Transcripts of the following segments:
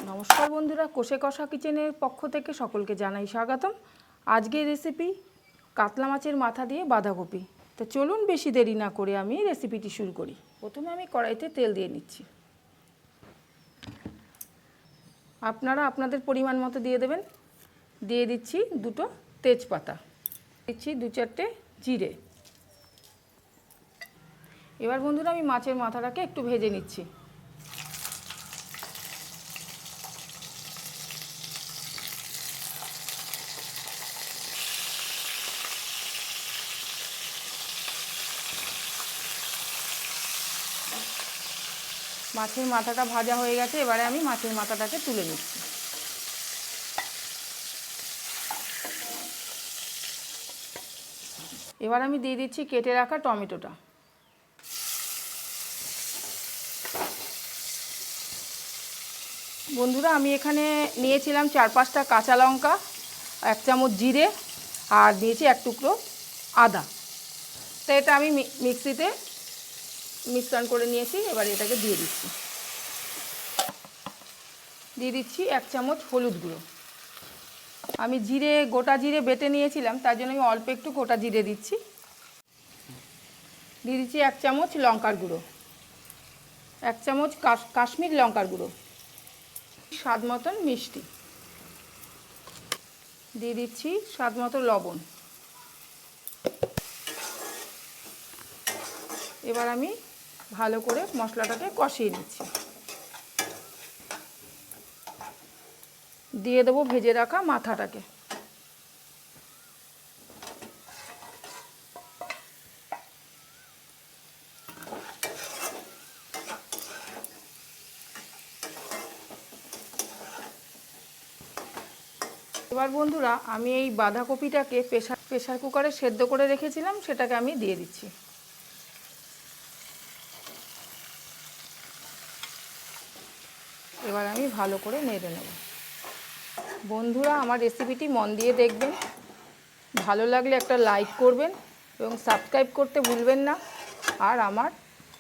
নমস্কার বন্ধুরা, কষে কষা কিচেনের পক্ষ থেকে সকলকে জানাই স্বাগতম। আজকের রেসিপি কাতলা মাছের মাথা দিয়ে বাঁধাকপি। তো চলুন বেশি দেরি না করে আমি রেসিপিটি শুরু করি। প্রথমে আমি কড়াইতে তেল দিয়ে নিচ্ছি। আপনারা আপনাদের পরিমাণ মতো দিয়ে দেবেন। দিয়ে দিচ্ছি দুটো তেজপাতা, দিচ্ছি 2-4টে জিরে। এবার বন্ধুরা আমি মাছের মাথাটাকে একটু ভেজে নিচ্ছি। মাছের মাথাটা ভাজা হয়ে গেছে, এবারে আমি মাছের মাথাটাকে তুলে নিচ্ছি। এবার আমি দিয়ে দিচ্ছি কেটে রাখা টমেটোটা। বন্ধুরা আমি এখানে নিয়েছিলাম 4-5টা কাঁচা লঙ্কা, 1 চামচ জিরে আর দিয়েছি 1 টুকরো আদা। তো এটা আমি মিক্সিতে মিশ্রণ করে নিয়েছি। এবার এটাকে দিয়ে দিচ্ছি। দিয়ে দিচ্ছি 1 চামচ হলুদ গুঁড়ো। আমি গোটা জিরে বেটে নিয়েছিলাম, তার জন্য আমি অল্প একটু গোটা জিরে দিচ্ছি। দিয়ে দিচ্ছি 1 চামচ লঙ্কার গুঁড়ো, 1 চামচ কাশ্মীর লঙ্কার গুঁড়ো, স্বাদ মতন মিষ্টি, দিয়ে দিচ্ছি স্বাদ মতো লবণ। এবার আমি ভালো করে মশলাটাকে কষিয়ে নিচ্ছি। দিয়ে দেবো ভেজে রাখা মাথাটাকে। এবার বন্ধুরা আমি এই বাঁধাকপিটাকে প্রেসার কুকারে সেদ্ধ করে রেখেছিলাম, সেটাকে আমি দিয়ে দিচ্ছি। এবার আমি ভালো করে নেড়ে নেব। বন্ধুরা আমার রেসিপিটি মন দিয়ে দেখবেন, ভালো লাগলে একটা লাইক করবেন এবং সাবস্ক্রাইব করতে ভুলবেন না। আর আমার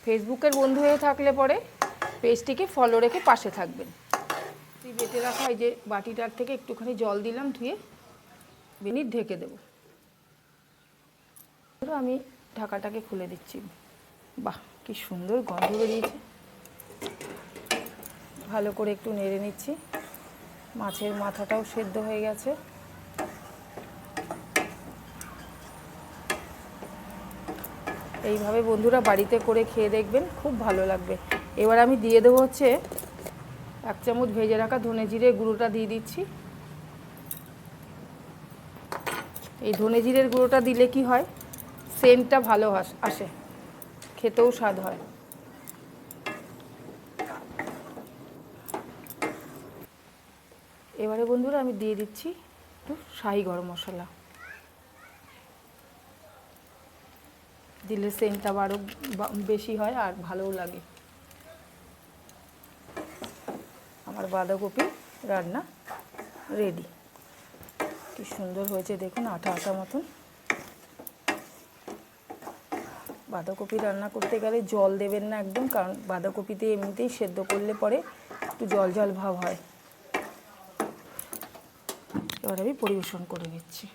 ফেসবুকের বন্ধু হয়ে থাকলে পরে পেজটিকে ফলো রেখে পাশে থাকবেন। বেটে রাখা এই যে বাটিটার থেকে একটুখানি জল দিলাম, ধুয়ে মিনিট ঢেকে দেব। আমি ঢাকাটাকে খুলে দিচ্ছি। বাহ, কি সুন্দর গন্ধ বেরিয়েছে। ভালো করে একটু নেড়ে নিচ্ছি। মাছের মাথাটাও সেদ্ধ হয়ে গেছে। এইভাবে বন্ধুরা বাড়িতে করে খেয়ে দেখবেন, খুব ভালো লাগবে। এবার আমি দিয়ে দেবো হচ্ছে 1 চামচ ভেজে রাখা ধনে জিরে গুঁড়োটা দিয়ে দিচ্ছি। এই ধনে জিরের গুঁড়োটা দিলে কি হয়, সেন্টটা ভালো আসে, খেতেও স্বাদ হয়। এবারে বন্ধুরা আমি দিয়ে দিচ্ছি একটু শাহি গরম মশলা। দিলে সেন্টটা আরও বেশি হয় আর ভালোও লাগে। আমার বাঁধাকপি রান্না রেডি। কি সুন্দর হয়েছে দেখুন, আঠা আঠা মতন। বাঁধাকপি রান্না করতে গেলে জল দেবেন না একদম, কারণ বাঁধাকপিতে এমনিতেই সেদ্ধ করলে পরে একটু জল জল ভাব হয়। এবার আমি পরিবেশন করে নিচ্ছি।